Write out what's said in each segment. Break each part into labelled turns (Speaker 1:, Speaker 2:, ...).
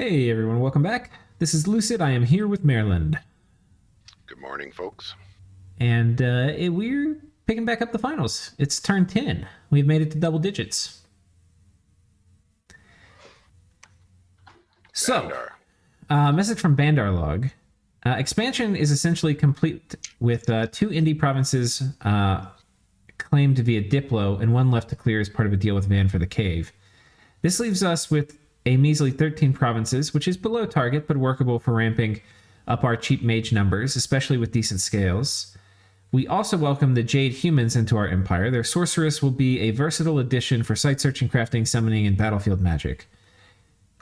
Speaker 1: Hey everyone, welcome back. This is Lucid. I am here with Maryland.
Speaker 2: Good morning, folks.
Speaker 1: And we're picking back up the finals. It's turn 10. We've made it to double digits. So, message from Bandar Log. Expansion is essentially complete with 2 indie provinces claimed via Diplo and 1 left to clear as part of a deal with Van for the cave. This leaves us with a measly 13 provinces, which is below target, but workable for ramping up our cheap mage numbers, especially with decent scales. We also welcome the Jade humans into our empire. Their sorceress will be a versatile addition for site searching, crafting, summoning, and battlefield magic.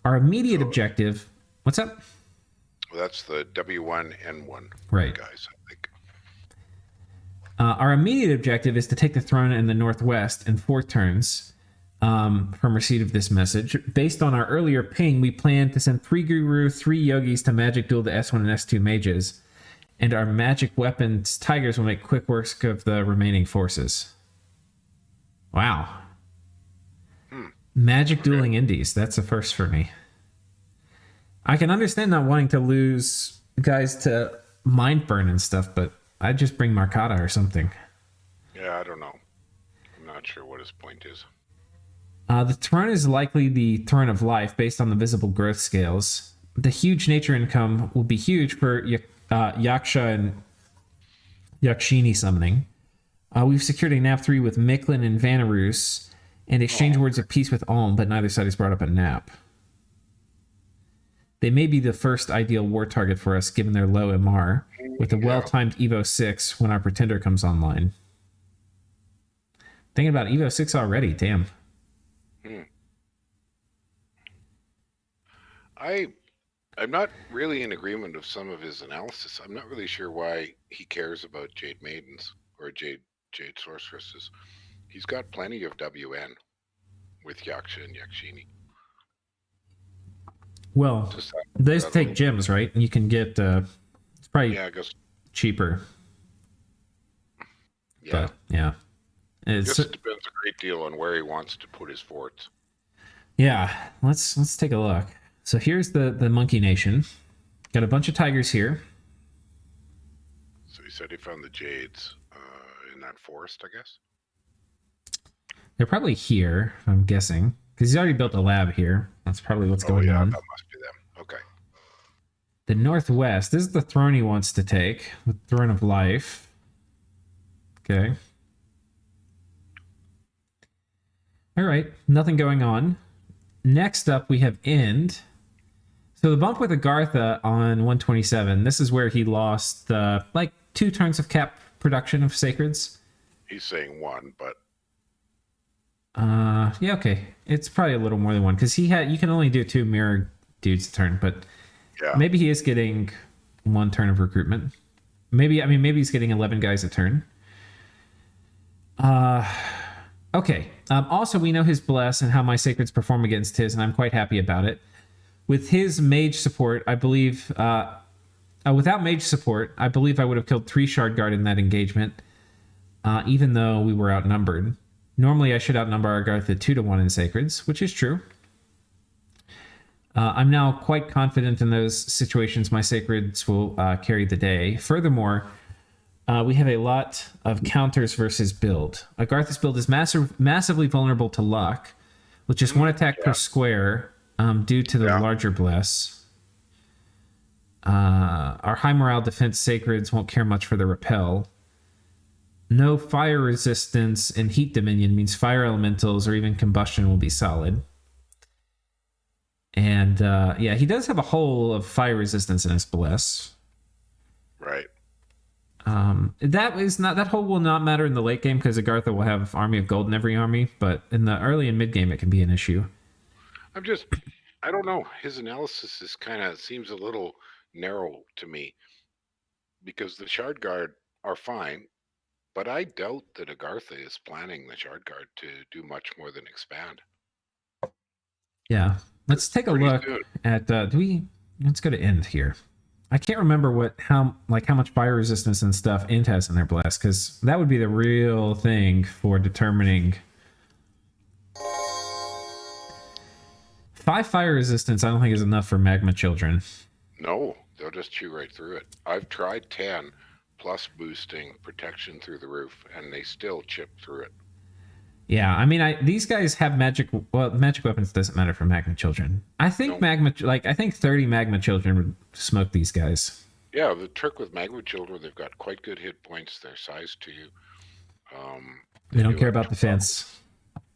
Speaker 1: Our immediate objective... What's up?
Speaker 2: Well, that's the W1N1
Speaker 1: right,
Speaker 2: guys, I think.
Speaker 1: Our immediate objective is to take the throne in the northwest in 4 turns. From receipt of this message. Based on our earlier ping, we plan to send 3 Guru, 3 Yogis to magic duel the S1 and S2 mages, and our magic weapons tigers will make quick work of the remaining forces. Wow. Magic dueling indies, that's a first for me. I can understand not wanting to lose guys to mind burn and stuff, but I'd just bring Marcata or something.
Speaker 2: Yeah, I don't know. I'm not sure what his point is.
Speaker 1: The throne is likely the throne of life based on the visible growth scales. The huge nature income will be huge for Yaksha and Yakshini summoning. We've secured a nap 3 with Micklin and Vanarus and exchange words of peace with Ulm, but neither side has brought up a nap. They may be the first ideal war target for us given their low MR, with a well-timed Evo 6 when our pretender comes online. Thinking about Evo 6 already, damn.
Speaker 2: I'm not really in agreement of some of his analysis. I'm not really sure why he cares about Jade Maidens or Jade Sorceresses. He's got plenty of WN with Yaksha and Yakshini.
Speaker 1: Well, they take gems, right? And you can get, it's probably
Speaker 2: I guess
Speaker 1: cheaper.
Speaker 2: Yeah.
Speaker 1: But, yeah.
Speaker 2: It just depends a great deal on where he wants to put his forts.
Speaker 1: Yeah, let's take a look. So here's the Monkey Nation. Got a bunch of tigers here.
Speaker 2: So he said he found the Jades in that forest, I guess.
Speaker 1: They're probably here, I'm guessing. Because he's already built a lab here. That's probably what's going on.
Speaker 2: That must be them. Okay.
Speaker 1: The Northwest. This is the throne he wants to take. The Throne of Life. Okay. Alright, nothing going on. Next up, we have End. So the bump with Agartha on 127, this is where he lost like 2 turns of cap production of Sacreds.
Speaker 2: He's saying 1, but...
Speaker 1: yeah, okay. It's probably a little more than 1, because you can only do 2 mirror dudes a turn, but
Speaker 2: yeah.
Speaker 1: Maybe he is getting 1 turn of recruitment. Maybe he's getting 11 guys a turn. Okay. Also, we know his bless and how my sacreds perform against his, and I'm quite happy about it. With his mage support, I believe... without mage support, I believe I would have killed 3 Shard Guard in that engagement, even though we were outnumbered. Normally, I should outnumber Agartha 2-1 in sacreds, which is true. I'm now quite confident in those situations my sacreds will carry the day. Furthermore... we have a lot of counters versus build. Agartha's build is massively vulnerable to luck, with just 1 attack per square due to the larger bless. Our high morale defense sacreds won't care much for the repel. No fire resistance and heat dominion means fire elementals or even combustion will be solid. And yeah, he does have a hole of fire resistance in his bless.
Speaker 2: Right.
Speaker 1: That hole will not matter in the late game because Agartha will have Army of Gold in every army, but in the early and mid game it can be an issue.
Speaker 2: I don't know. His analysis is seems a little narrow to me because the Shard Guard are fine, but I doubt that Agartha is planning the Shard Guard to do much more than expand.
Speaker 1: Yeah, let's take a look at. Let's go to End here. I can't remember how much fire resistance and stuff Int has in their blast, because that would be the real thing for determining 5 fire resistance, I don't think is enough for magma children.
Speaker 2: No, they'll just chew right through it. I've tried 10 plus boosting protection through the roof, and they still chip through it.
Speaker 1: Yeah, I mean, these guys have magic. Well, magic weapons doesn't matter for magma children. I think I think 30 magma children would smoke these guys.
Speaker 2: Yeah, the trick with magma children, they've got quite good hit points. They're sized to you.
Speaker 1: They don't care about defense.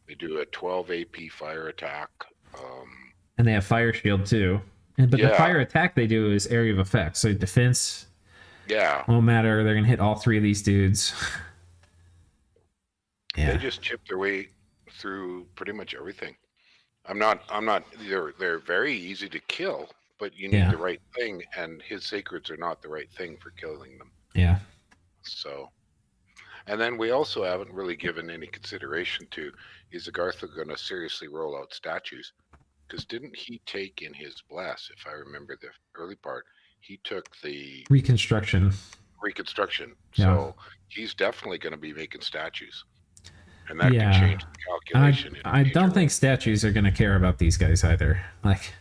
Speaker 2: They do a 12 AP fire attack.
Speaker 1: And they have fire shield too. But the fire attack they do is area of effect. So defense.
Speaker 2: Yeah.
Speaker 1: Won't matter. They're gonna hit all 3 of these dudes.
Speaker 2: They just chip their way through pretty much everything. They're very easy to kill, but you need the right thing, and his sacreds are not the right thing for killing them.
Speaker 1: Yeah.
Speaker 2: So, and then we also haven't really given any consideration to, is Agartha going to seriously roll out statues? Because didn't he take in his bless, if I remember the early part, he took the
Speaker 1: reconstruction.
Speaker 2: Yeah. So he's definitely going to be making statues. And that can change the calculation.
Speaker 1: I don't think statues are going to care about these guys either. Like,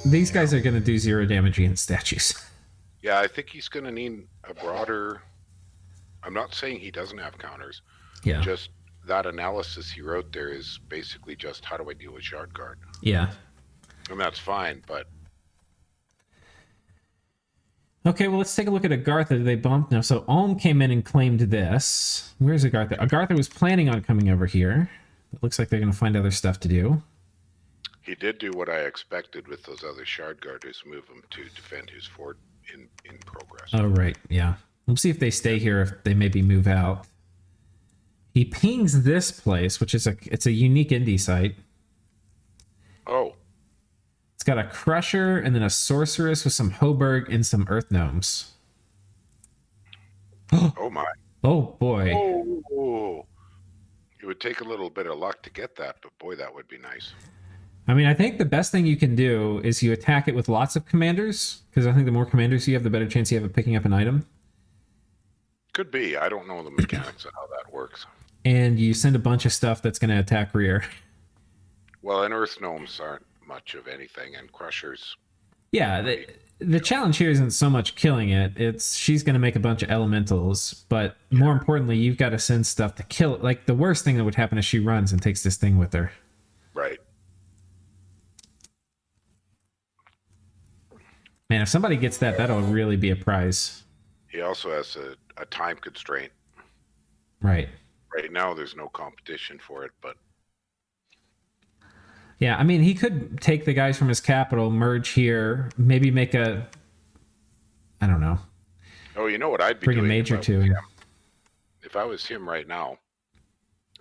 Speaker 1: these guys are going to do 0 damage against statues.
Speaker 2: Yeah, I think he's going to need a broader... I'm not saying he doesn't have counters.
Speaker 1: Yeah.
Speaker 2: Just that analysis he wrote there is basically just, how do I deal with Shard Guard?
Speaker 1: Yeah.
Speaker 2: And that's fine, but...
Speaker 1: Okay, well, let's take a look at Agartha. They bumped now. So Ulm came in and claimed this. Where's Agartha? Agartha was planning on coming over here. It looks like they're going to find other stuff to do.
Speaker 2: He did do what I expected with those other Shard Guarders, move them to defend his fort in progress.
Speaker 1: Oh, right, yeah. We'll see if they stay here, if they maybe move out. He pings this place, which is it's a unique indie site.
Speaker 2: Oh.
Speaker 1: It's got a crusher and then a sorceress with some Hoberg and some earth gnomes.
Speaker 2: Oh my.
Speaker 1: Oh boy.
Speaker 2: Oh. It would take a little bit of luck to get that, but boy, that would be nice.
Speaker 1: I mean, I think the best thing you can do is you attack it with lots of commanders, because I think the more commanders you have, the better chance you have of picking up an item.
Speaker 2: Could be. I don't know the mechanics of how that works.
Speaker 1: And you send a bunch of stuff that's going to attack rear.
Speaker 2: Well, and earth gnomes aren't much of anything, and crushers.
Speaker 1: Yeah, the challenge here isn't so much killing it. It's she's going to make a bunch of elementals, but more importantly, you've got to send stuff to kill it. Like, the worst thing that would happen is she runs and takes this thing with her.
Speaker 2: Right.
Speaker 1: Man, if somebody gets that, that'll really be a prize.
Speaker 2: He also has a time constraint.
Speaker 1: Right.
Speaker 2: Right now, there's no competition for it, but...
Speaker 1: Yeah, I mean, he could take the guys from his capital, merge here, maybe make a... I don't know.
Speaker 2: Oh, you know what I'd be
Speaker 1: bring
Speaker 2: doing?
Speaker 1: Bring a major to.
Speaker 2: If I was him right now,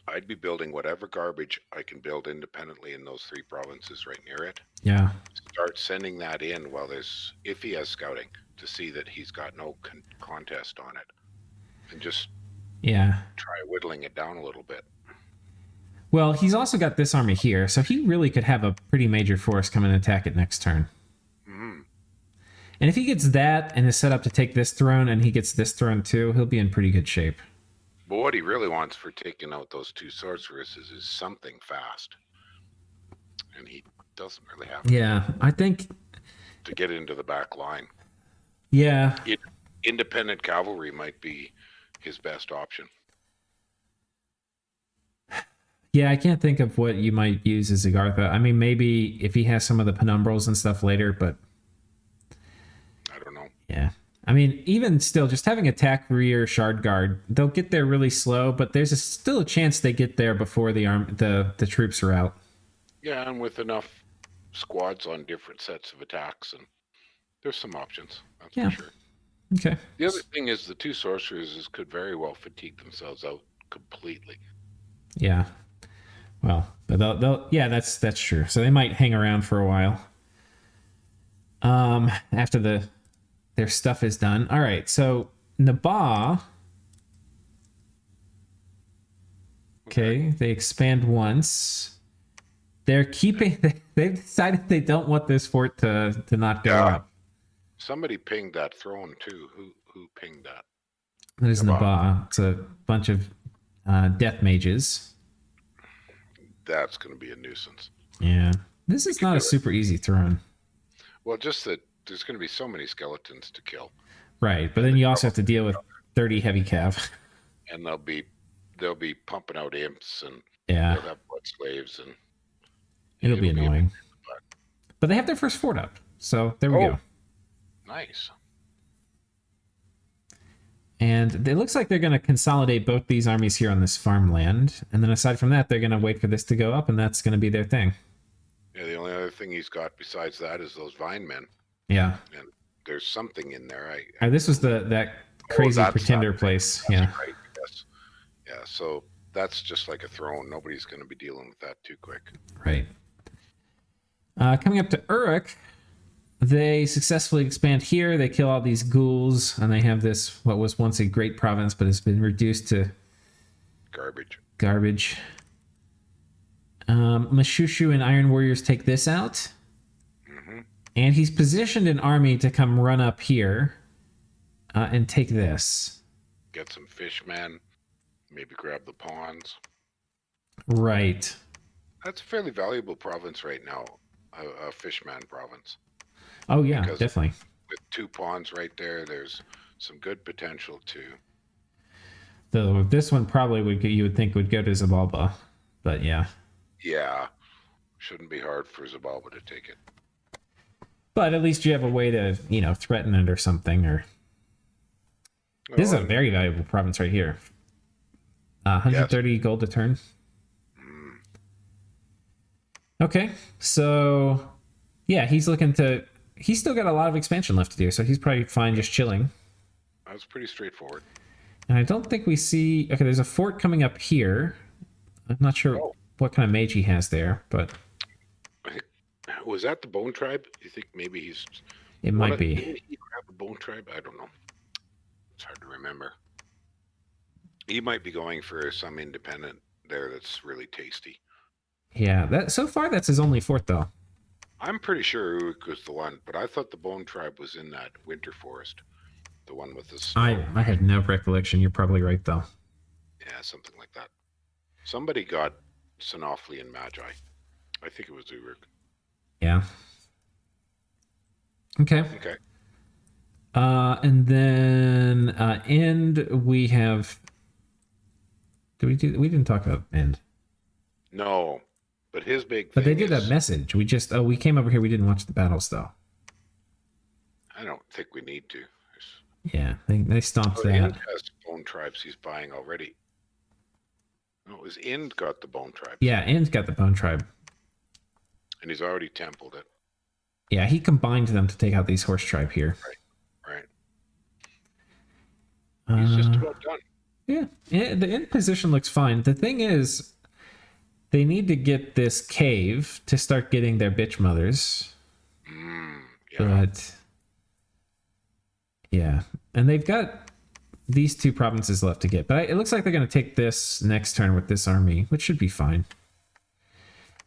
Speaker 2: I'd be building whatever garbage I can build independently in those 3 provinces right near it.
Speaker 1: Yeah.
Speaker 2: Start sending that in while there's, if he has scouting, to see that he's got no contest on it. And just try whittling it down a little bit.
Speaker 1: Well, he's also got this army here, so he really could have a pretty major force come and attack it next turn.
Speaker 2: Mm-hmm.
Speaker 1: And if he gets that and is set up to take this throne and he gets this throne too, he'll be in pretty good shape.
Speaker 2: But what he really wants for taking out those 2 sorceresses is something fast. And he doesn't really have
Speaker 1: I think...
Speaker 2: to get into the back line.
Speaker 1: Yeah.
Speaker 2: Independent cavalry might be his best option.
Speaker 1: Yeah, I can't think of what you might use as Agartha. I mean, maybe if he has some of the penumbrals and stuff later, but...
Speaker 2: I don't know.
Speaker 1: Yeah. I mean, even still, just having attack rear Shard Guard, they'll get there really slow, but there's still a chance they get there before the troops are out.
Speaker 2: Yeah, and with enough squads on different sets of attacks, and there's some options, that's for sure.
Speaker 1: Okay.
Speaker 2: The other thing is the 2 sorceresses could very well fatigue themselves out completely.
Speaker 1: Yeah. Well, but they'll that's true. So they might hang around for a while. After their stuff is done. All right. So Naba. Okay, they expand once. They're keeping. They've decided they don't want this fort to not go up.
Speaker 2: Somebody pinged that throne too. Who pinged that?
Speaker 1: That is Naba. It's a bunch of death mages.
Speaker 2: That's going to be a nuisance.
Speaker 1: Yeah. This is not a super easy throne.
Speaker 2: Well, just that there's going to be so many skeletons to kill.
Speaker 1: Right, but then you also have to deal with 30 heavy cav.
Speaker 2: And they'll be pumping out imps, and
Speaker 1: Yeah.
Speaker 2: they'll have blood slaves, and
Speaker 1: It'll be annoying. But they have their first fort up, so there we go.
Speaker 2: Nice.
Speaker 1: And it looks like they're going to consolidate both these armies here on this farmland. And then aside from that, they're going to wait for this to go up, and that's going to be their thing.
Speaker 2: Yeah, the only other thing he's got besides that is those vine men.
Speaker 1: Yeah.
Speaker 2: And there's something in there.
Speaker 1: This was that crazy pretender place. Yeah.
Speaker 2: Right. Yes. Yeah, so that's just like a throne. Nobody's going to be dealing with that too quick.
Speaker 1: Right. Coming up to Uruk, they successfully expand here. They kill all these ghouls, and they have this, what was once a great province, but has been reduced to garbage. Mashushu and Iron Warriors take this out. Mm-hmm. And he's positioned an army to come run up here and take this.
Speaker 2: Get some fishmen. Maybe grab the pawns.
Speaker 1: Right.
Speaker 2: That's a fairly valuable province right now, a fishman province.
Speaker 1: Oh, yeah,
Speaker 2: because
Speaker 1: definitely.
Speaker 2: With 2 pawns right there, there's some good potential to...
Speaker 1: Though this one probably you would think would go to Xibalba, but yeah.
Speaker 2: Yeah, shouldn't be hard for Xibalba to take it.
Speaker 1: But at least you have a way to, threaten it or something. Or this is a very valuable province right here. 130 gold a turn. Mm. Okay, so yeah, he's looking to. He's still got a lot of expansion left to do, so he's probably fine just chilling.
Speaker 2: That was pretty straightforward.
Speaker 1: And I don't think we see. Okay, there's a fort coming up here. I'm not sure what kind of mage he has there, but
Speaker 2: was that the Bone Tribe? You think maybe he's?
Speaker 1: It might be.
Speaker 2: Didn't he grab the Bone Tribe? I don't know. It's hard to remember. He might be going for some independent there that's really tasty.
Speaker 1: Yeah, so far that's his only fort though.
Speaker 2: I'm pretty sure Uruk was the one, but I thought the Bone Tribe was in that winter forest. The one with the snow.
Speaker 1: I have no recollection. You're probably right though.
Speaker 2: Yeah, something like that. Somebody got Sinofli and Magi. I think it was Uruk.
Speaker 1: Yeah. Okay. And then End we have. We didn't talk about End.
Speaker 2: No, but his big.
Speaker 1: But they did a message. We came over here. We didn't watch the battles though.
Speaker 2: I don't think we need to.
Speaker 1: Yeah, they stomped that.
Speaker 2: End has Bone Tribes he's buying already. No, it was End got the Bone Tribe.
Speaker 1: Yeah, End got the Bone Tribe.
Speaker 2: And he's already templed it.
Speaker 1: Yeah, he combined them to take out these Horse Tribe here.
Speaker 2: Right. He's just about done.
Speaker 1: Yeah, the End position looks fine. The thing is, they need to get this cave to start getting their bitch mothers.
Speaker 2: Yeah.
Speaker 1: But yeah, and they've got these 2 provinces left to get. But it looks like they're going to take this next turn with this army, which should be fine.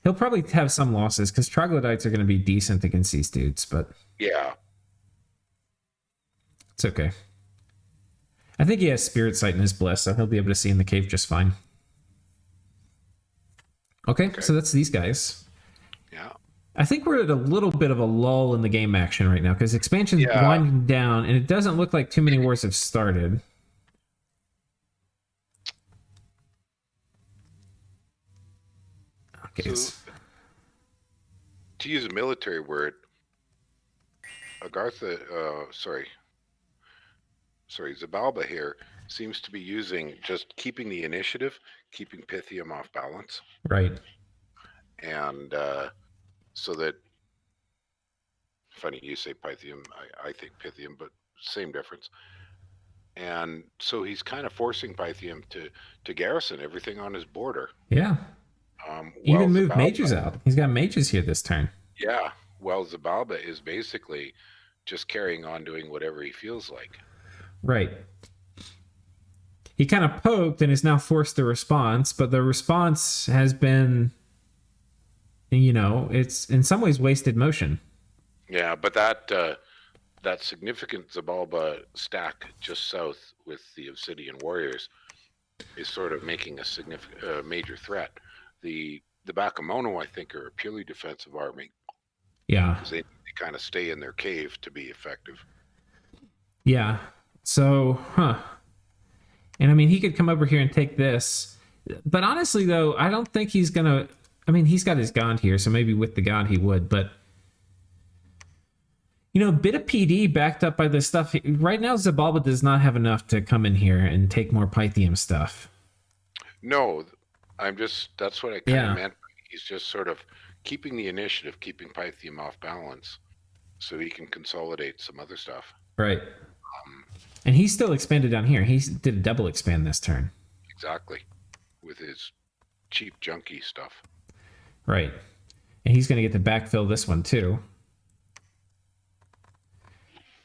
Speaker 1: He'll probably have some losses because troglodytes are going to be decent against these dudes, but
Speaker 2: yeah,
Speaker 1: it's okay. I think he has Spirit Sight in his Bless, so he'll be able to see in the cave just fine. Okay, so that's these guys.
Speaker 2: Yeah.
Speaker 1: I think we're at a little bit of a lull in the game action right now because expansion's winding down, and it doesn't look like too many wars have started. Okay.
Speaker 2: So, to use a military word, Agartha, Xibalba here seems to be using just keeping the initiative, keeping Pythium off balance.
Speaker 1: Right.
Speaker 2: And so that, funny you say Pythium, I think Pythium, but same difference. And so he's kind of forcing Pythium to garrison everything on his border.
Speaker 1: Yeah. Even moved mages out. He's got mages here this turn.
Speaker 2: Yeah. Well, Xibalba is basically just carrying on doing whatever he feels like.
Speaker 1: Right. He kind of poked and is now forced a response, but the response has been, it's in some ways wasted motion.
Speaker 2: Yeah, but that significant Xibalba stack just south with the Obsidian Warriors is sort of making a significant major threat. The the Bakemono, I think, are a purely defensive army.
Speaker 1: Yeah.
Speaker 2: Because they kind of stay in their cave to be effective.
Speaker 1: Yeah. So, And I mean, he could come over here and take this. But honestly, though, I don't think he's going to... I mean, he's got his Gond here, so maybe with the Gond he would, but... You know, a bit of PD backed up by this stuff. Right now, Xibalba does not have enough to come in here and take more Pythium stuff.
Speaker 2: No, that's what I kind of meant. He's just sort of keeping the initiative, keeping Pythium off balance, so he can consolidate some other stuff.
Speaker 1: Right. And he's still expanded down here. He did a double expand this turn.
Speaker 2: Exactly. With his cheap, junky stuff.
Speaker 1: Right. And he's going to get to backfill this one, too.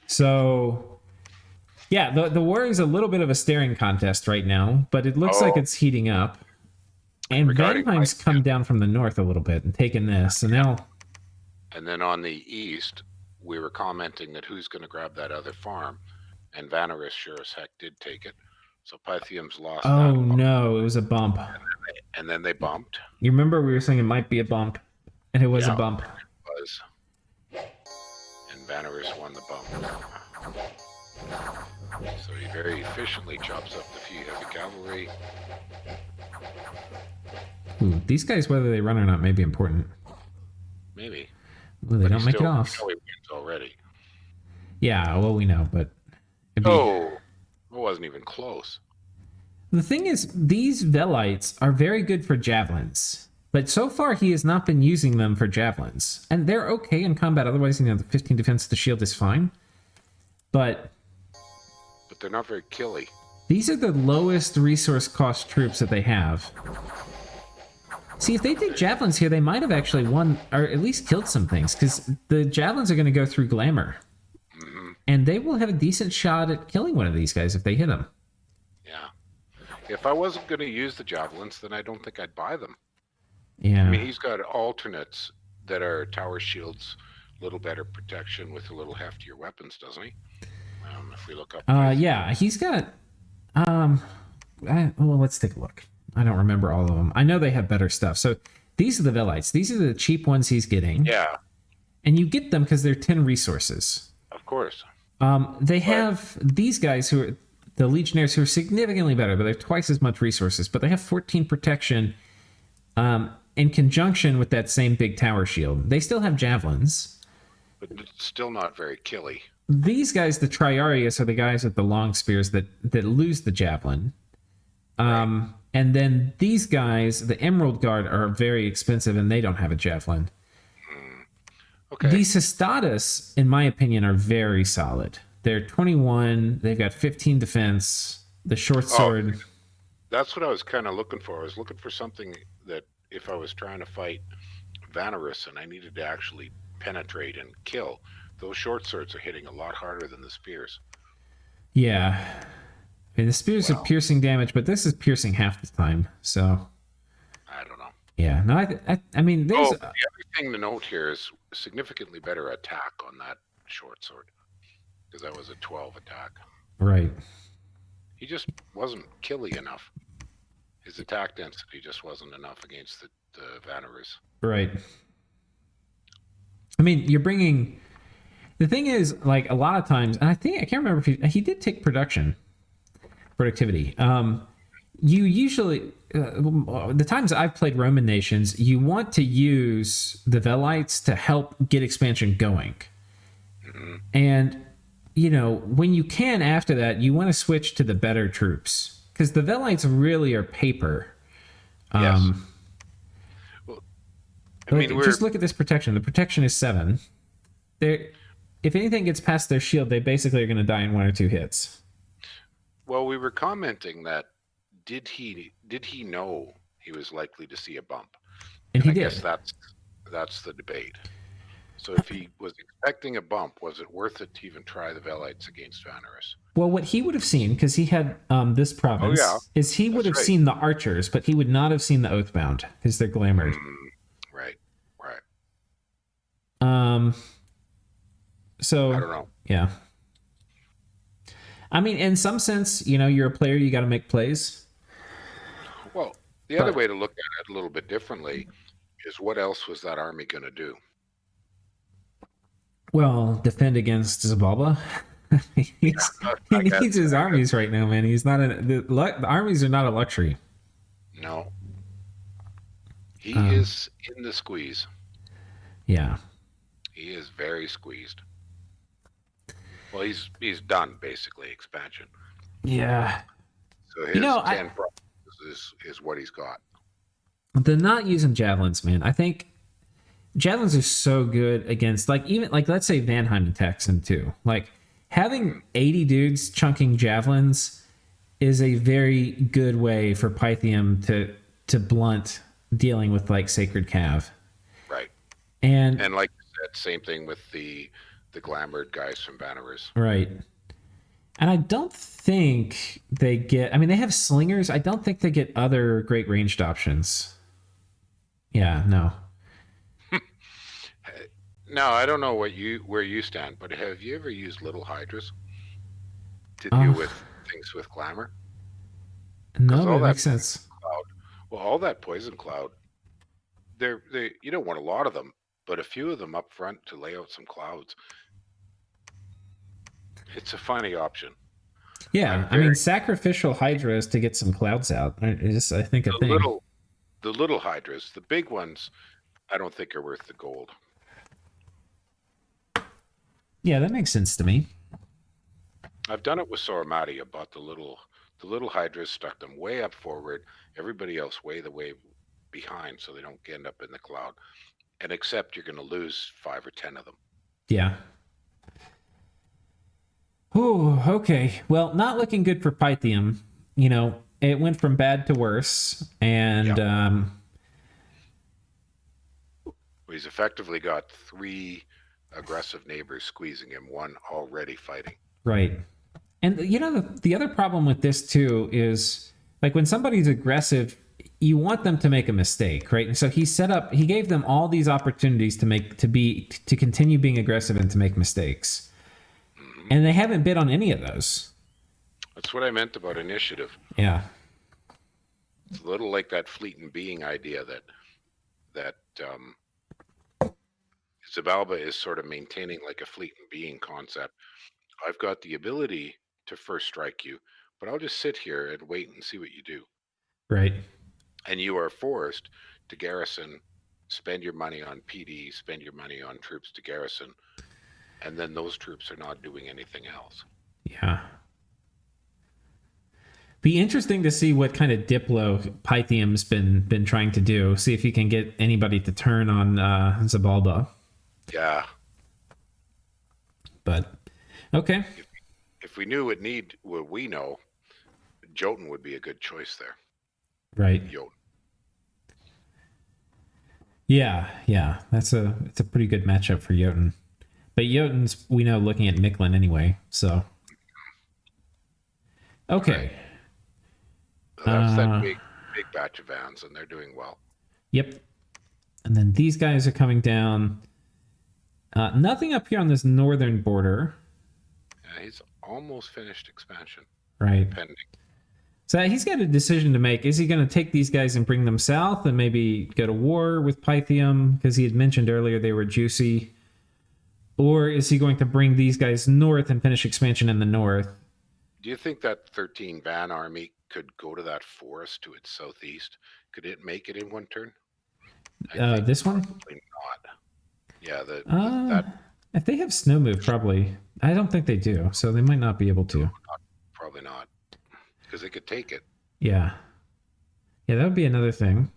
Speaker 1: So, yeah, the war is a little bit of a staring contest right now, but it looks like it's heating up. And Vanheim's come down from the north a little bit and taken this, and now...
Speaker 2: And then on the east, we were commenting that who's going to grab that other farm, and Vanarus sure as heck did take it. So Pythium's lost.
Speaker 1: Oh, no, it was a bump.
Speaker 2: And then they bumped.
Speaker 1: You remember we were saying it might be a bump, and it was a bump.
Speaker 2: It was. And Vanarus won the bump. So he very efficiently chops up the few heavy cavalry.
Speaker 1: Ooh, these guys, whether they run or not, may be important.
Speaker 2: Maybe.
Speaker 1: Well, they don't make it off.
Speaker 2: We know he wins already.
Speaker 1: Yeah, well, we know, but...
Speaker 2: It wasn't even close.
Speaker 1: The thing is, these Velites are very good for javelins. But so far, he has not been using them for javelins. And they're okay in combat. Otherwise, the 15 defense to shield is fine. But
Speaker 2: they're not very killy.
Speaker 1: These are the lowest resource cost troops that they have. See, if they did javelins here, they might have actually won, or at least killed some things, because the javelins are going to go through glamour. Mm-hmm. And they will have a decent shot at killing one of these guys if they hit them.
Speaker 2: Yeah. If I wasn't going to use the javelins, then I don't think I'd buy them.
Speaker 1: Yeah.
Speaker 2: I mean, he's got alternates that are tower shields, a little better protection with a little heftier weapons, doesn't he? If we look up...
Speaker 1: yeah, he's got... well, let's take a look. I don't remember all of them. I know they have better stuff. So these are the Velites. These are the cheap ones he's getting.
Speaker 2: Yeah.
Speaker 1: And you get them because they're 10 resources.
Speaker 2: Of course.
Speaker 1: They have these guys who are the Legionnaires who are significantly better, but they're twice as much resources. But they have 14 protection in conjunction with that same big tower shield. They still have javelins.
Speaker 2: But it's still not very killy.
Speaker 1: These guys, the Triarius, are the guys with the long spears that lose the javelin. Right. And then these guys, the Emerald Guard, are very expensive and they don't have a javelin.
Speaker 2: Okay.
Speaker 1: These Isitaris, in my opinion, are very solid. They're 21. They've got 15 defense. The short sword.
Speaker 2: That's what I was kind of looking for. I was looking for something that if I was trying to fight Vanarus and I needed to actually penetrate and kill, those short swords are hitting a lot harder than the spears.
Speaker 1: Yeah. I mean, the spears are piercing damage, but this is piercing half the time, so...
Speaker 2: I don't know.
Speaker 1: Yeah, no, I mean, there's...
Speaker 2: the other thing to note here is significantly better attack on that short sword, because that was a 12 attack.
Speaker 1: Right.
Speaker 2: He just wasn't killy enough. His attack density just wasn't enough against the Vanarus.
Speaker 1: Right. I mean, you're bringing... The thing is, like, a lot of times, and I can't remember if he did take productivity. You usually, the times I've played Roman nations, you want to use the Velites to help get expansion going. Mm-hmm. And, when you can after that, you want to switch to the better troops. Because the Velites really are paper.
Speaker 2: Yes. Well,
Speaker 1: just look at this protection. The protection is 7. If anything gets past their shield, they basically are going to die in 1 or 2 hits.
Speaker 2: Well, we were commenting that did he know he was likely to see a bump?
Speaker 1: And he
Speaker 2: I
Speaker 1: did.
Speaker 2: Guess that's the debate. So if he was expecting a bump, was it worth it to even try the Velites against Vanarus?
Speaker 1: Well, what he would have seen, because he had this province, is he would have seen the archers, but he would not have seen the Oathbound, because they're glamored.
Speaker 2: Right.
Speaker 1: So,
Speaker 2: I don't know.
Speaker 1: Yeah. I mean, in some sense, you're a player, you got to make plays.
Speaker 2: Well, the other way to look at it a little bit differently is what else was that army going to do?
Speaker 1: Well, defend against Xibalba. he needs his armies right now, man. He's not the armies are not a luxury.
Speaker 2: No. He is in the squeeze.
Speaker 1: Yeah.
Speaker 2: He is very squeezed. Well, he's done, basically, expansion.
Speaker 1: Yeah.
Speaker 2: So his 10 provinces is what he's got.
Speaker 1: The not using javelins, man. I think javelins are so good against, like, even, like, let's say Vanheim attacks him too. Like, having 80 dudes chunking javelins is a very good way for Pythium to blunt dealing with, like, Sacred Cav.
Speaker 2: Right.
Speaker 1: And
Speaker 2: like you said, same thing with the glamoured guys from Vanarus.
Speaker 1: Right. And I don't think they get, I mean, they have slingers. I don't think they get other great ranged options. Yeah, no.
Speaker 2: No, I don't know where you stand, but have you ever used little hydras to deal with things with glamour?
Speaker 1: No, that makes sense.
Speaker 2: Well, all that poison cloud, they you don't want a lot of them, but a few of them up front to lay out some clouds. It's a funny option.
Speaker 1: Yeah, I mean, sacrificial hydras to get some clouds out is, I think, a thing.
Speaker 2: The little hydras, the big ones, I don't think are worth the gold.
Speaker 1: Yeah, that makes sense to me.
Speaker 2: I've done it with Soramati. I bought the little hydras, stuck them way up forward, everybody else way behind, so they don't end up in the cloud. And except you're going to lose 5 or 10 of them.
Speaker 1: Yeah. Oh, okay. Well, not looking good for Pythium. You know, it went from bad to worse, and
Speaker 2: he's effectively got 3 aggressive neighbors squeezing him, 1 already fighting.
Speaker 1: Right. And you know, the other problem with this too is, like, when somebody's aggressive, you want them to make a mistake, right? And so he gave them all these opportunities to continue being aggressive and to make mistakes. And they haven't bid on any of those.
Speaker 2: That's what I meant about initiative.
Speaker 1: Yeah.
Speaker 2: It's a little like that fleeting being idea that Xibalba is sort of maintaining, like a fleeting being concept. I've got the ability to first strike you, but I'll just sit here and wait and see what you do.
Speaker 1: Right.
Speaker 2: And you are forced to garrison, spend your money on PD, spend your money on troops to garrison, and then those troops are not doing anything else.
Speaker 1: Yeah. Be interesting to see what kind of Diplo Pythium's been trying to do. See if he can get anybody to turn on Xibalba.
Speaker 2: Yeah.
Speaker 1: But okay.
Speaker 2: If we knew what we know, Jotun would be a good choice there.
Speaker 1: Right.
Speaker 2: Jotun.
Speaker 1: Yeah. It's a pretty good matchup for Jotun. But Jotun's, we know, looking at Micklin anyway, so. Okay.
Speaker 2: That's that big batch of vans, and they're doing well.
Speaker 1: Yep. And then these guys are coming down. Nothing up here on this northern border.
Speaker 2: Yeah, he's almost finished expansion.
Speaker 1: Right.
Speaker 2: Pending.
Speaker 1: So he's got a decision to make. Is he going to take these guys and bring them south and maybe go to war with Pythium? Because he had mentioned earlier they were juicy. Or is he going to bring these guys north and finish expansion in the north?
Speaker 2: Do you think that 13 van army could go to that forest to its southeast? Could it make it in one turn?
Speaker 1: This one?
Speaker 2: Probably not. Yeah,
Speaker 1: that. If they have snow move, probably. I don't think they do, so they might not be able to.
Speaker 2: Probably not, because they could take it.
Speaker 1: Yeah, that would be another thing.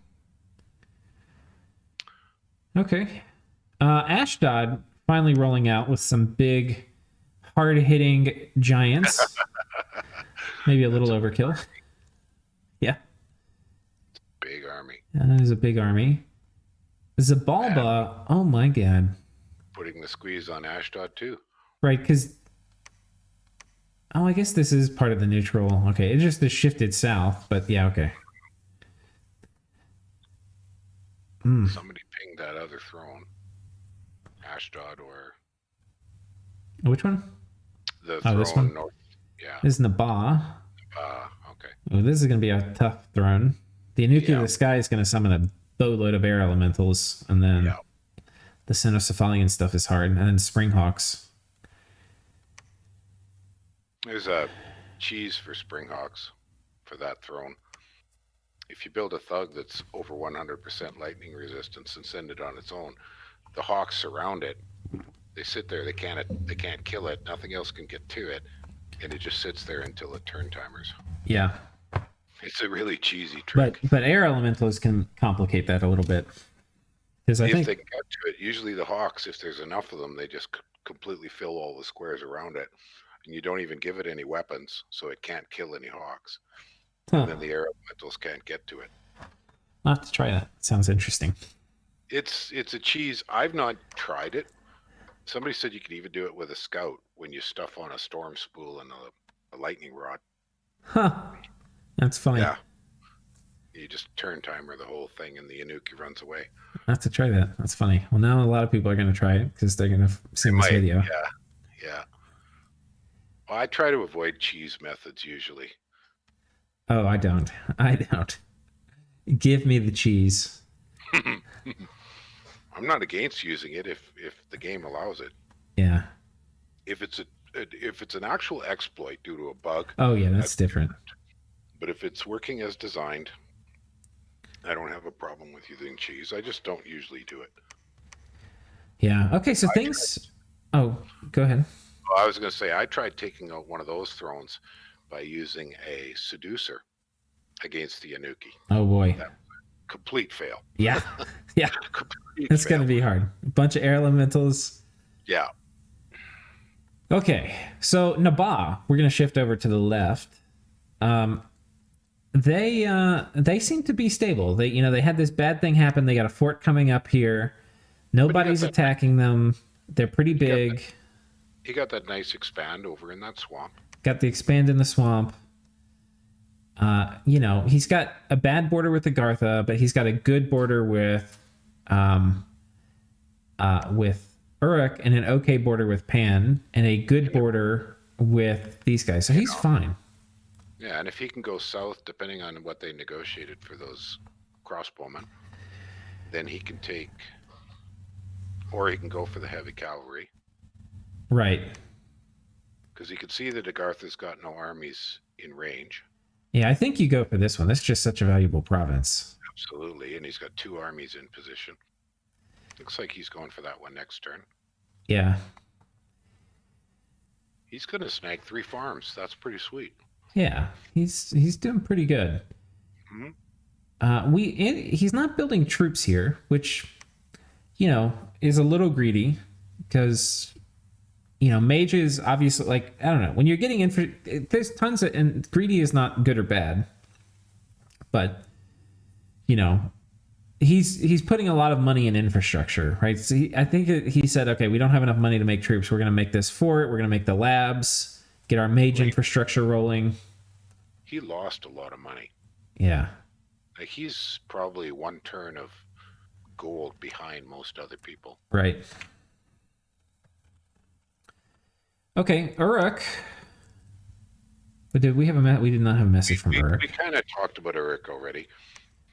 Speaker 1: Okay, Ashdod finally rolling out with some big, hard-hitting giants. Maybe a little overkill. Yeah.
Speaker 2: It's a big army.
Speaker 1: That is a big army. Xibalba, oh my god.
Speaker 2: Putting the squeeze on Ashdod too.
Speaker 1: Right, because... Oh, I guess this is part of the neutral. Okay, it just shifted south, but yeah, okay.
Speaker 2: Somebody pinged that other throne. Ashdod or...
Speaker 1: Which one?
Speaker 2: The throne
Speaker 1: this one?
Speaker 2: North. Yeah.
Speaker 1: This is
Speaker 2: Naba.
Speaker 1: Okay.
Speaker 2: Okay.
Speaker 1: Oh, this is going to be a tough throne. The Anuki of the Sky is going to summon a boatload of air elementals, and then
Speaker 2: Yeah.
Speaker 1: the Cynocephalian stuff is hard, and then Springhawks.
Speaker 2: There's a cheese for Springhawks for that throne. If you build a thug that's over 100% lightning resistance and send it on its own, the hawks surround it. They sit there. They can't kill it. Nothing else can get to it, and it just sits there until it turn timers.
Speaker 1: Yeah,
Speaker 2: It's a really cheesy trick.
Speaker 1: but air elementals can complicate that a little bit, because I
Speaker 2: If
Speaker 1: think
Speaker 2: they get to it, usually the hawks, if there's enough of them, they just completely fill all the squares around it, and you don't even give it any weapons, so it can't kill any hawks. And then the air elementals can't get to it.
Speaker 1: I'll have to try that. Sounds interesting.
Speaker 2: It's a cheese. I've not tried it. Somebody said you could even do it with a scout when you stuff on a storm spool and a lightning rod.
Speaker 1: Huh. That's funny.
Speaker 2: Yeah. You just turn timer the whole thing and the Inuki runs away.
Speaker 1: I have to try that. That's funny. Well, now a lot of people are going to try it because they're going to see this video.
Speaker 2: Yeah. Well, I try to avoid cheese methods usually.
Speaker 1: Oh, I don't. Give me the cheese.
Speaker 2: I'm not against using it if the game allows it.
Speaker 1: Yeah.
Speaker 2: If it's an actual exploit due to a bug.
Speaker 1: Oh yeah, that's different.
Speaker 2: But if it's working as designed, I don't have a problem with using cheese. I just don't usually do it.
Speaker 1: Yeah. Okay, so things. Oh, go ahead.
Speaker 2: Well, I was going to say I tried taking out one of those thrones by using a seducer against the Inuki.
Speaker 1: Oh boy.
Speaker 2: Complete fail.
Speaker 1: Yeah. Yeah.
Speaker 2: Complete
Speaker 1: It's
Speaker 2: fail.
Speaker 1: going to be hard. A bunch of air elementals.
Speaker 2: Yeah.
Speaker 1: Okay, so Naba, we're going to shift over to the left. They seem to be stable. They had this bad thing happen. They got a fort coming up here. Nobody's attacking them. They're pretty big.
Speaker 2: He got that nice expand over in that swamp.
Speaker 1: Got the expand in the swamp. He's got a bad border with Agartha, but he's got a good border with Uruk, and an okay border with Pan, and a good border with these guys. So he's fine.
Speaker 2: Yeah, and if he can go south, depending on what they negotiated for those crossbowmen, then he can take, or he can go for the heavy cavalry.
Speaker 1: Right.
Speaker 2: Because he could see that Agartha's got no armies in range.
Speaker 1: Yeah, I think you go for this one. This is just such a valuable province.
Speaker 2: Absolutely, and he's got 2 armies in position. Looks like he's going for that one next turn.
Speaker 1: Yeah.
Speaker 2: He's going to snag 3 farms. That's pretty sweet.
Speaker 1: Yeah, he's doing pretty good.
Speaker 2: Mm-hmm.
Speaker 1: He's not building troops here, which is a little greedy because mages obviously, like, I don't know, when you're getting there's tons of, and greedy is not good or bad, but he's putting a lot of money in infrastructure, right? So I think he said, okay, we don't have enough money to make troops. We're going to make this fort. We're going to make the labs, get our mage infrastructure rolling.
Speaker 2: He lost a lot of money.
Speaker 1: Yeah.
Speaker 2: Like, he's probably 1 turn of gold behind most other people.
Speaker 1: Right. Okay, Uruk. But did we have we did not have a message from Uruk.
Speaker 2: We kind of talked about Uruk already.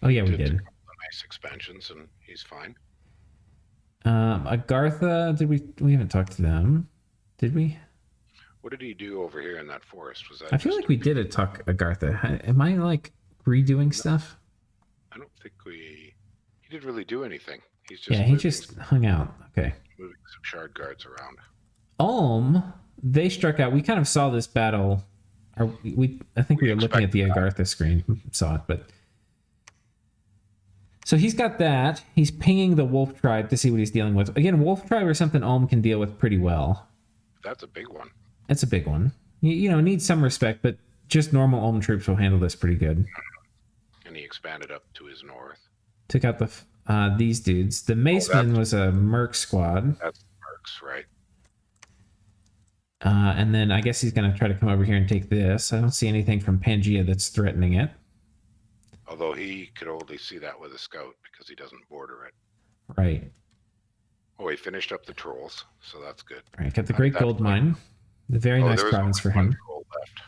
Speaker 1: Oh yeah, we did.
Speaker 2: A couple of nice expansions, and he's fine.
Speaker 1: Agartha, we haven't talked to them, did we?
Speaker 2: What did he do over here in that forest? Was that?
Speaker 1: I feel like we did talk Agartha. Am I like redoing stuff?
Speaker 2: I don't think he didn't really do anything. He just
Speaker 1: hung out. Okay.
Speaker 2: Moving some shard guards around.
Speaker 1: Ulm, they struck out. We kind of saw this battle. I think we were looking at the Agartha screen, saw it, but. So he's got that. He's pinging the Wolf Tribe to see what he's dealing with. Again, Wolf Tribe are something Ulm can deal with pretty well.
Speaker 2: That's a big one.
Speaker 1: It's a big one. Needs some respect, but just normal Ulm troops will handle this pretty good.
Speaker 2: And he expanded up to his north.
Speaker 1: Took out these dudes. The Maceman was a Merc squad.
Speaker 2: That's the Mercs, right?
Speaker 1: And then I guess he's going to try to come over here and take this. I don't see anything from Pangaea that's threatening it.
Speaker 2: Although he could only see that with a scout because he doesn't border it.
Speaker 1: Right.
Speaker 2: Oh, he finished up the trolls, so that's good.
Speaker 1: All right, got the Great Gold Mine. The very nice province for him.
Speaker 2: Left.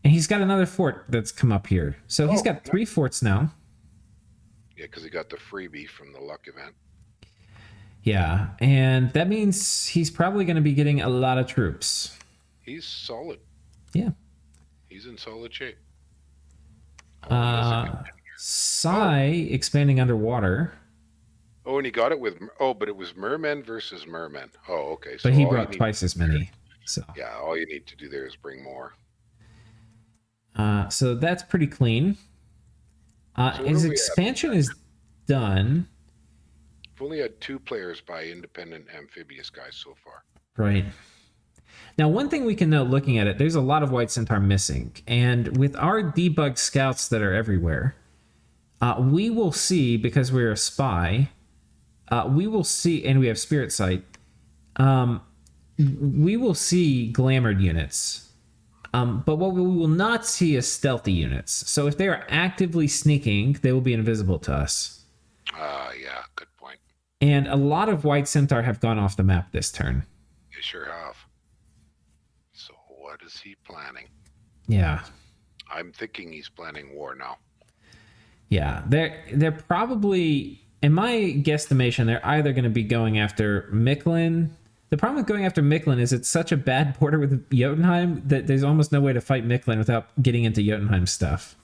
Speaker 1: And he's got another fort that's come up here. So he's got 3 forts now.
Speaker 2: Yeah, because he got the freebie from the luck event.
Speaker 1: Yeah, and that means he's probably going to be getting a lot of troops.
Speaker 2: He's solid.
Speaker 1: Yeah.
Speaker 2: He's in solid shape.
Speaker 1: Sai expanding underwater.
Speaker 2: Oh, and he got it with... Oh, but it was mermen versus mermen. Oh, okay.
Speaker 1: So but he brought twice as many. So
Speaker 2: yeah, all you need to do there is bring more.
Speaker 1: So that's pretty clean. His expansion is done.
Speaker 2: We've only had 2 players buy independent amphibious guys so far.
Speaker 1: Right. Now, one thing we can note looking at it, there's a lot of White Centaur missing. And with our debug scouts that are everywhere, we will see, because we're a spy, we will see, and we have Spirit Sight, we will see glamored units. But what we will not see is stealthy units. So if they are actively sneaking, they will be invisible to us.
Speaker 2: Yeah, good point.
Speaker 1: And a lot of White Centaur have gone off the map this turn.
Speaker 2: They sure have. So what is he planning?
Speaker 1: Yeah.
Speaker 2: I'm thinking he's planning war now.
Speaker 1: Yeah, they're probably, in my guesstimation, they're either going to be going after Micklin. The problem with going after Micklin is it's such a bad border with Jotunheim that there's almost no way to fight Micklin without getting into Jotunheim stuff.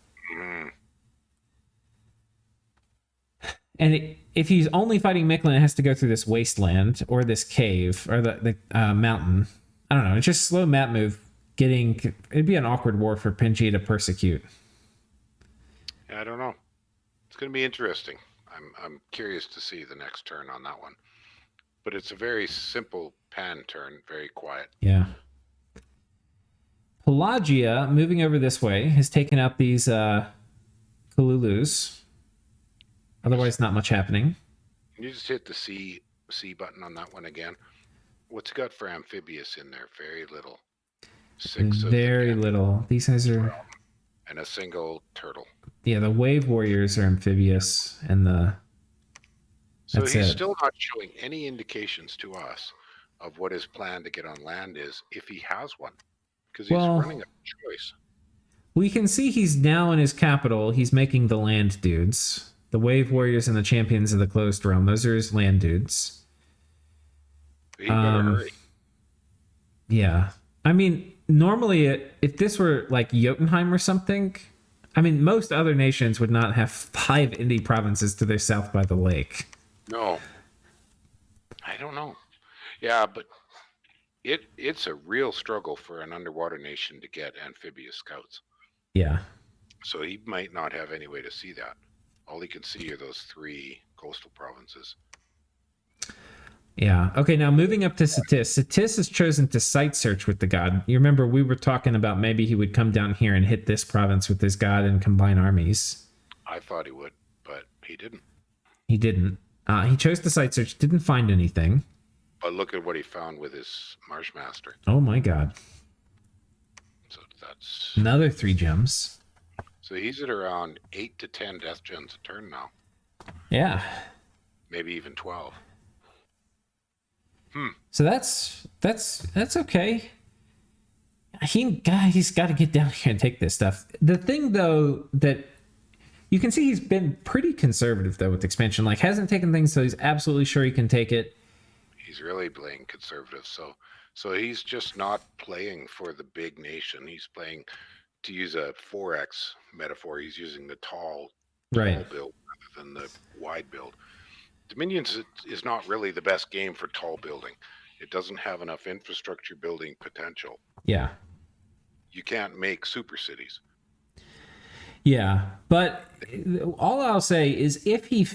Speaker 1: And if he's only fighting Micklin, it has to go through this wasteland or this cave or the mountain. I don't know. It's just slow map move. It'd be an awkward war for Pangaea to persecute.
Speaker 2: I don't know. It's going to be interesting. I'm curious to see the next turn on that one. But it's a very simple pan turn, very quiet.
Speaker 1: Yeah. Pelagia, moving over this way, has taken out these Kululus. Otherwise, not much happening.
Speaker 2: Can you just hit the C button on that one again? What's it got for amphibious in there? Very little. 6
Speaker 1: very little. These guys are...
Speaker 2: And a single turtle.
Speaker 1: Yeah, the wave warriors are amphibious, and
Speaker 2: so he's still not showing any indications to us of what his plan to get on land is, if he has one, because he's running a choice.
Speaker 1: We can see he's now in his capital. He's making the land dudes. The wave warriors and the champions of the closed realm. Those are his land dudes.
Speaker 2: He better hurry.
Speaker 1: Yeah. I mean, normally, if this were like Jotunheim or something, I mean, most other nations would not have 5 indie provinces to their south by the lake.
Speaker 2: No. I don't know. Yeah, but it's a real struggle for an underwater nation to get amphibious scouts.
Speaker 1: Yeah.
Speaker 2: So he might not have any way to see that. All he can see are those 3 coastal provinces.
Speaker 1: Yeah. Okay, now moving up to Satis. Satis has chosen to site search with the god. You remember we were talking about maybe he would come down here and hit this province with his god and combine armies.
Speaker 2: I thought he would, but he didn't.
Speaker 1: He didn't. He chose to site search, didn't find anything.
Speaker 2: But look at what he found with his Marshmaster.
Speaker 1: Oh my god.
Speaker 2: So that's...
Speaker 1: Another 3 gems.
Speaker 2: So he's at around 8 to 10 death gens a turn now.
Speaker 1: Yeah.
Speaker 2: Maybe even 12.
Speaker 1: So that's okay. He's got to get down here and take this stuff. The thing, though, that you can see he's been pretty conservative, though, with expansion. Like, hasn't taken things, so he's absolutely sure he can take it.
Speaker 2: He's really playing conservative. So he's just not playing for the big nation. He's playing, to use a 4X metaphor, he's using the tall build rather than the wide build. Dominions is not really the best game for tall building. It doesn't have enough infrastructure building potential.
Speaker 1: Yeah.
Speaker 2: You can't make super cities.
Speaker 1: Yeah, but all I'll say is if he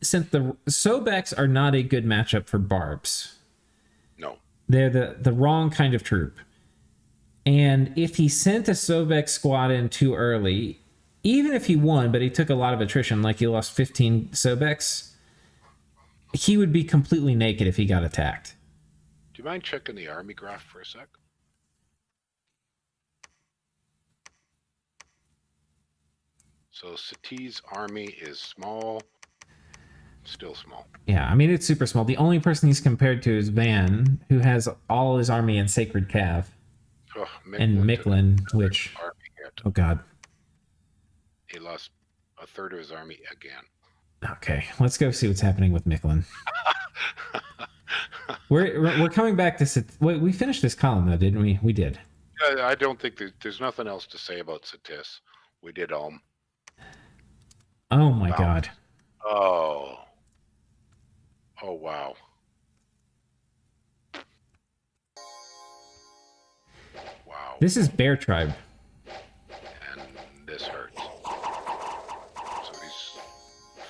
Speaker 1: sent the... Sobex are not a good matchup for barbs.
Speaker 2: No.
Speaker 1: They're the wrong kind of troop. And if he sent a Sobex squad in too early, even if he won, but he took a lot of attrition, like he lost 15 Sobex, he would be completely naked if he got attacked.
Speaker 2: Do you mind checking the army graph for a sec? So Sati's army is small, still small.
Speaker 1: Yeah, I mean, it's super small. The only person he's compared to is Van, who has all his army in Sacred Cav.
Speaker 2: Oh,
Speaker 1: and Micklin, which... Oh, God.
Speaker 2: He lost a third of his army again.
Speaker 1: Okay, let's go see what's happening with Micklin. We're coming back to wait, we finished this column though, didn't we? We did.
Speaker 2: I don't think there's nothing else to say about Satis. We did
Speaker 1: Oh my
Speaker 2: wow.
Speaker 1: God.
Speaker 2: Oh wow. Wow.
Speaker 1: This is Bear Tribe.
Speaker 2: And this hurts. So he's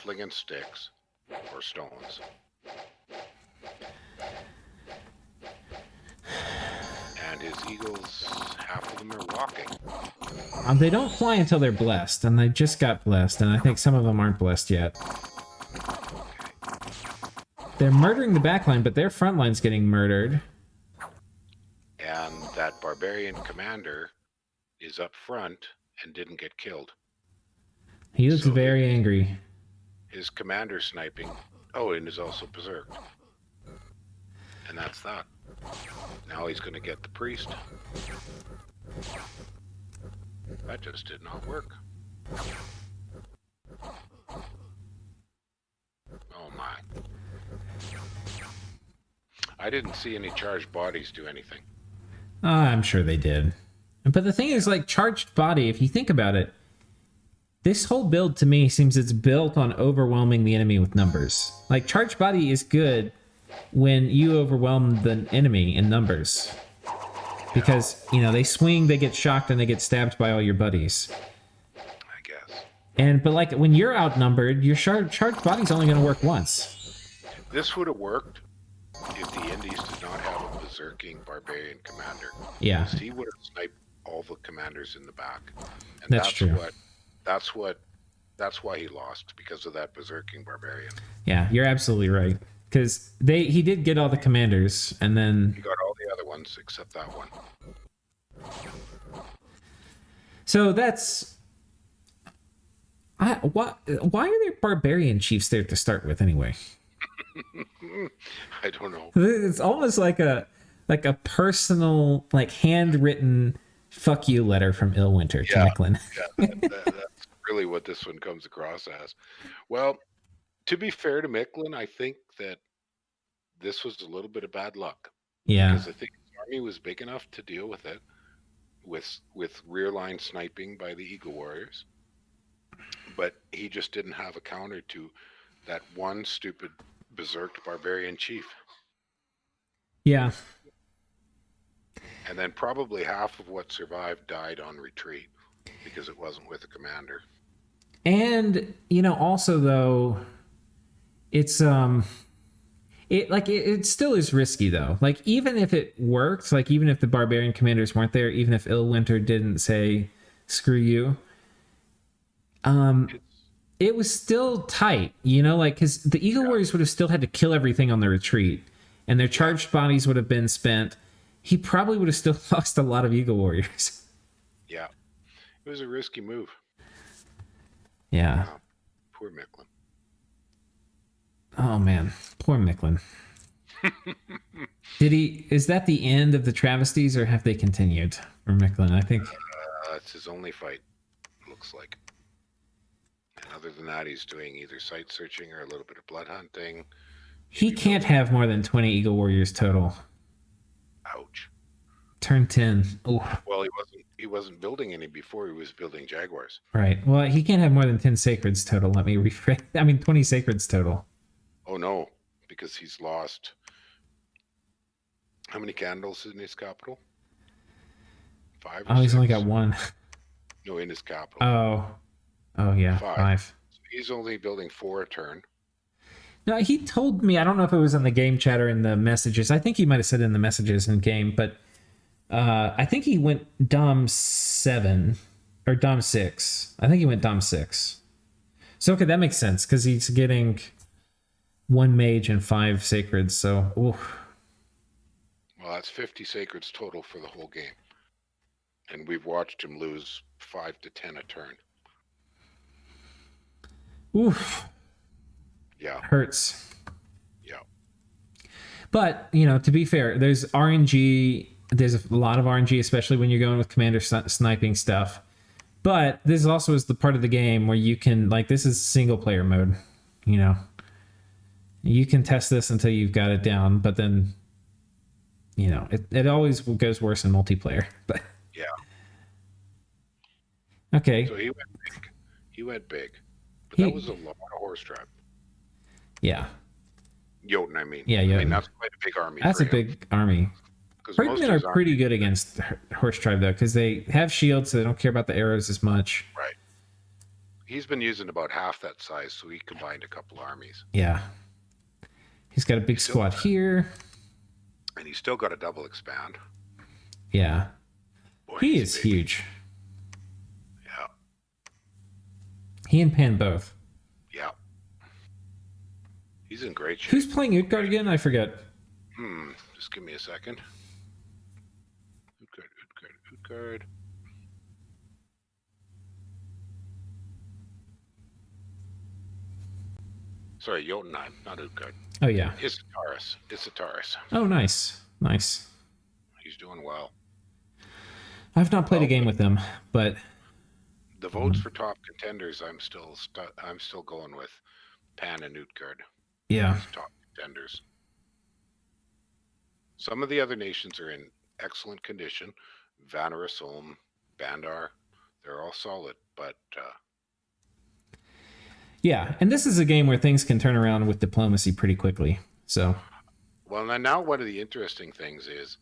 Speaker 2: flinging sticks or stones. And his eagles, half of them are walking.
Speaker 1: They don't fly until they're blessed, and they just got blessed, and I think some of them aren't blessed yet. They're murdering the backline, but their front line's getting murdered.
Speaker 2: And that barbarian commander is up front and didn't get killed.
Speaker 1: He looks very angry.
Speaker 2: His commander sniping. Oh, and is also berserked. And that's that. Now he's going to get the priest. That just did not work. Oh my. I didn't see any charged bodies do anything.
Speaker 1: I'm sure they did. But the thing is, like, charged body, if you think about it, this whole build to me seems it's built on overwhelming the enemy with numbers. Like, charged body is good when you overwhelm the enemy in numbers. Because, you know, they swing, they get shocked, and they get stabbed by all your buddies.
Speaker 2: I guess.
Speaker 1: But like, when you're outnumbered, your charged body's only going to work once.
Speaker 2: This would have worked if the Indies did not have a berserking barbarian commander.
Speaker 1: Yeah.
Speaker 2: Because he would have sniped all the commanders in the back. And
Speaker 1: that's true.
Speaker 2: That's why he lost, because of that berserking barbarian.
Speaker 1: Yeah, you're absolutely right. Because he did get all the commanders, and then
Speaker 2: he got all the other ones except that one.
Speaker 1: So that's why are there barbarian chiefs there to start with anyway?
Speaker 2: I don't know.
Speaker 1: It's almost like a personal, like, handwritten fuck you letter from Illwinter to Micklin.
Speaker 2: Yeah, that's really what this one comes across as. Well, to be fair to Micklin, I think that this was a little bit of bad luck.
Speaker 1: Yeah.
Speaker 2: Because I think his army was big enough to deal with it, with rear line sniping by the Eagle Warriors. But he just didn't have a counter to that one stupid berserked barbarian chief.
Speaker 1: Yeah.
Speaker 2: And then probably half of what survived died on retreat because it wasn't with a commander.
Speaker 1: And, you know, also though, it's it still is risky though. Like, even if it worked, like, even if the barbarian commanders weren't there, even if Illwinter didn't say screw you, it was still tight, you know, like, because the Eagle Warriors would have still had to kill everything on the retreat, and their charged bodies would have been spent. He probably would have still lost a lot of Eagle Warriors.
Speaker 2: Yeah, it was a risky move.
Speaker 1: Yeah.
Speaker 2: Wow. Poor Micklin.
Speaker 1: Oh man, poor Micklin. Is that the end of the travesties, or have they continued for Micklin? I think
Speaker 2: it's his only fight, looks like. And other than that, he's doing either site searching or a little bit of blood hunting.
Speaker 1: He can't have more than 20 Eagle Warriors total.
Speaker 2: Ouch.
Speaker 1: Turn 10. Ooh.
Speaker 2: Well, he wasn't building any before. He was building Jaguars.
Speaker 1: Right. Well, he can't have more than 10 sacreds total. Let me rephrase. 20 sacreds total.
Speaker 2: Oh no, because he's lost. How many candles in his capital? 5 or 6?
Speaker 1: He's only got 1.
Speaker 2: No, in his capital.
Speaker 1: Oh yeah, 5.
Speaker 2: So he's only building 4 a turn.
Speaker 1: No, he told me, I don't know if it was in the game chat or in the messages. I think he might have said in the messages in game, but I think he went Dom 7 or Dom 6. I think he went Dom 6. So, okay, that makes sense because he's getting 1 mage and 5 sacreds. So, oof.
Speaker 2: Well, that's 50 sacreds total for the whole game. And we've watched him lose 5 to 10 a turn.
Speaker 1: Oof.
Speaker 2: Yeah.
Speaker 1: Hurts.
Speaker 2: Yeah.
Speaker 1: But, you know, to be fair, there's RNG. There's a lot of RNG, especially when you're going with commander sniping stuff. But this also is the part of the game where you can, like, this is single player mode. you know, you can test this until you've got it down, but then, you know, it always goes worse in multiplayer. But
Speaker 2: Yeah.
Speaker 1: okay.
Speaker 2: So he went big. He went big. But that was a lot of horse tribe.
Speaker 1: Yeah.
Speaker 2: Jotun, I mean.
Speaker 1: Yeah,
Speaker 2: I
Speaker 1: Jotun.
Speaker 2: mean, that's quite a big army.
Speaker 1: That's a big army. Herdmen are pretty good against horse tribe, though, because they have shields, so they don't care about the arrows as much.
Speaker 2: Right. He's been using about half that size, so he combined a couple armies.
Speaker 1: Yeah. He's got a big squad here.
Speaker 2: And he's still got a double expand.
Speaker 1: Yeah.
Speaker 2: Boy,
Speaker 1: he is huge.
Speaker 2: Yeah.
Speaker 1: He and Pan both.
Speaker 2: Yeah. He's in great shape.
Speaker 1: Who's playing Utgard again? I forget.
Speaker 2: Just give me a second. Utgard. Sorry, Jotunheim, not Utgard.
Speaker 1: Oh, yeah.
Speaker 2: Isitaris.
Speaker 1: Oh, nice. Nice.
Speaker 2: He's doing well.
Speaker 1: I've not played a game with them, but
Speaker 2: the votes for top contenders, I'm still going with Pan and Utgard.
Speaker 1: Yeah.
Speaker 2: As top contenders. Some of the other nations are in excellent condition. Vanarus, Ulm, Bandar, they're all solid, but
Speaker 1: yeah, and this is a game where things can turn around with diplomacy pretty quickly. So,
Speaker 2: well, now one of the interesting things is,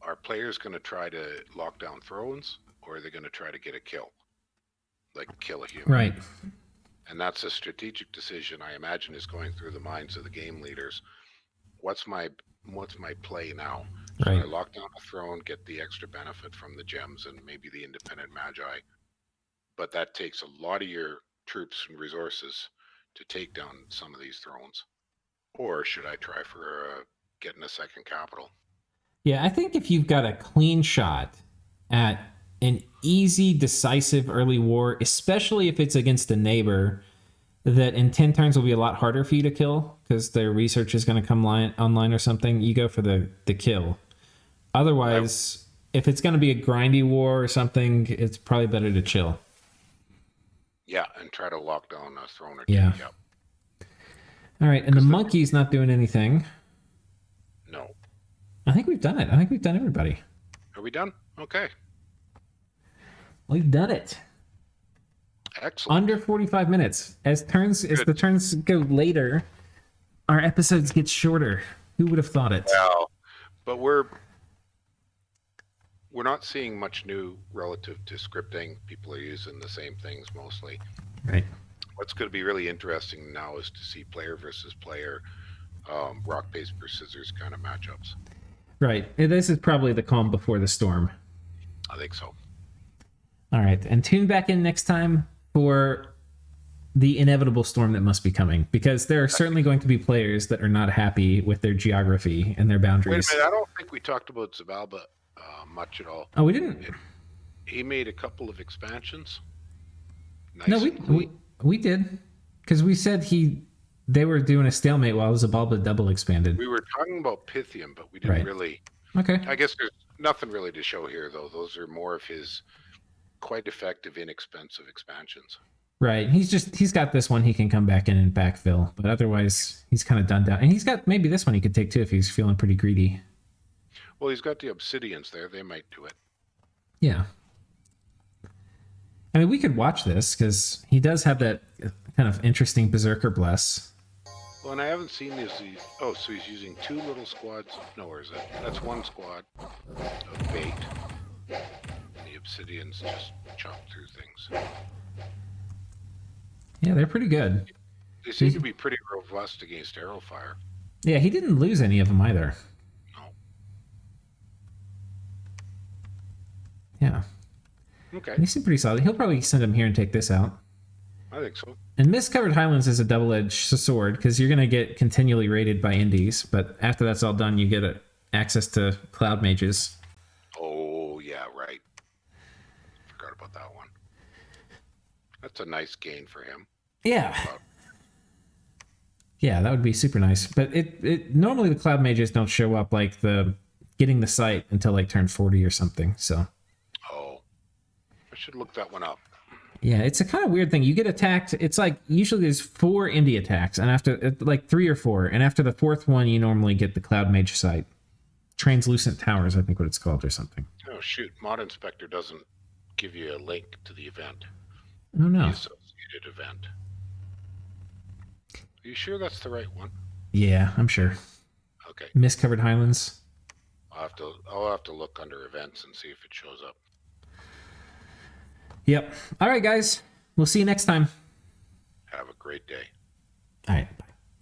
Speaker 2: are players going to try to lock down thrones, or are they going to try to get a kill, like kill a human?
Speaker 1: Right.
Speaker 2: And that's a strategic decision, I imagine, is going through the minds of the game leaders. What's my play now? Should I lock down a throne, get the extra benefit from the gems and maybe the independent magi? But that takes a lot of your troops and resources to take down some of these thrones. Or should I try for getting a second capital?
Speaker 1: Yeah, I think if you've got a clean shot at an easy, decisive early war, especially if it's against a neighbor that in 10 turns will be a lot harder for you to kill because their research is going to come online or something, you go for the kill. Otherwise, if it's going to be a grindy war or something, it's probably better to chill.
Speaker 2: Yeah, and try to lock down a throne or two.
Speaker 1: Yeah.
Speaker 2: Yep.
Speaker 1: All right, and the monkey's not doing anything.
Speaker 2: No.
Speaker 1: I think we've done it. I think we've done everybody.
Speaker 2: Are we done? Okay.
Speaker 1: We've done it.
Speaker 2: Excellent.
Speaker 1: Under 45 minutes. As the turns go later, our episodes get shorter. Who would have thought it?
Speaker 2: Well, but we're not seeing much new relative to scripting. People are using the same things mostly.
Speaker 1: Right.
Speaker 2: What's going to be really interesting now is to see player versus player, rock, paper, scissors kind of matchups.
Speaker 1: Right. This is probably the calm before the storm.
Speaker 2: I think so.
Speaker 1: All right. And tune back in next time for the inevitable storm that must be coming, because there are certainly going to be players that are not happy with their geography and their boundaries.
Speaker 2: Wait a minute. I don't think we talked about Xibalba much at all.
Speaker 1: Oh, we didn't?
Speaker 2: He made a couple of expansions. Nice.
Speaker 1: No, we did. Because we said they were doing a stalemate while Xibalba double expanded.
Speaker 2: We were talking about Pythium, but we didn't really.
Speaker 1: Okay.
Speaker 2: I guess there's nothing really to show here, though. Those are more of his quite effective, inexpensive expansions.
Speaker 1: Right. He's got this one he can come back in and backfill, but otherwise he's kind of done down. And he's got maybe this one he could take too if he's feeling pretty greedy.
Speaker 2: Well, he's got the obsidians there. They might do it.
Speaker 1: Yeah. I mean, we could watch this because he does have that kind of interesting Berserker Bless.
Speaker 2: Well, and I haven't seen this. Oh, so he's using two little squads. No, where is it? That's one squad of bait. The obsidians just chop through things.
Speaker 1: Yeah, they're pretty good.
Speaker 2: They seem to be pretty robust against arrow fire.
Speaker 1: Yeah, he didn't lose any of them either.
Speaker 2: No.
Speaker 1: Yeah.
Speaker 2: Okay.
Speaker 1: He seemed pretty solid. He'll probably send him here and take this out.
Speaker 2: I think so.
Speaker 1: And Mist-Covered Highlands is a double-edged sword because you're going to get continually raided by indies, but after that's all done, you get access to cloud mages.
Speaker 2: Oh, yeah, right. Forgot about that one. That's a nice gain for him.
Speaker 1: Yeah. Yeah, that would be super nice. But it normally the cloud mages don't show up like the getting the site until like turn 40 or something. So.
Speaker 2: Oh. I should look that one up.
Speaker 1: Yeah, it's a kind of weird thing. You get attacked. It's like usually there's 4 indie attacks, and after like 3 or 4, and after the 4th one, you normally get the Cloud Mage Sight, Translucent Towers, I think what it's called, or something.
Speaker 2: Oh shoot! Mod Inspector doesn't give you a link to the event.
Speaker 1: Oh no!
Speaker 2: The associated event. Are you sure that's the right one?
Speaker 1: Yeah, I'm sure.
Speaker 2: Okay.
Speaker 1: Mist-covered Highlands.
Speaker 2: I'll have to look under events and see if it shows up.
Speaker 1: Yep. All right, guys. We'll see you next time.
Speaker 2: Have a great day.
Speaker 1: All right.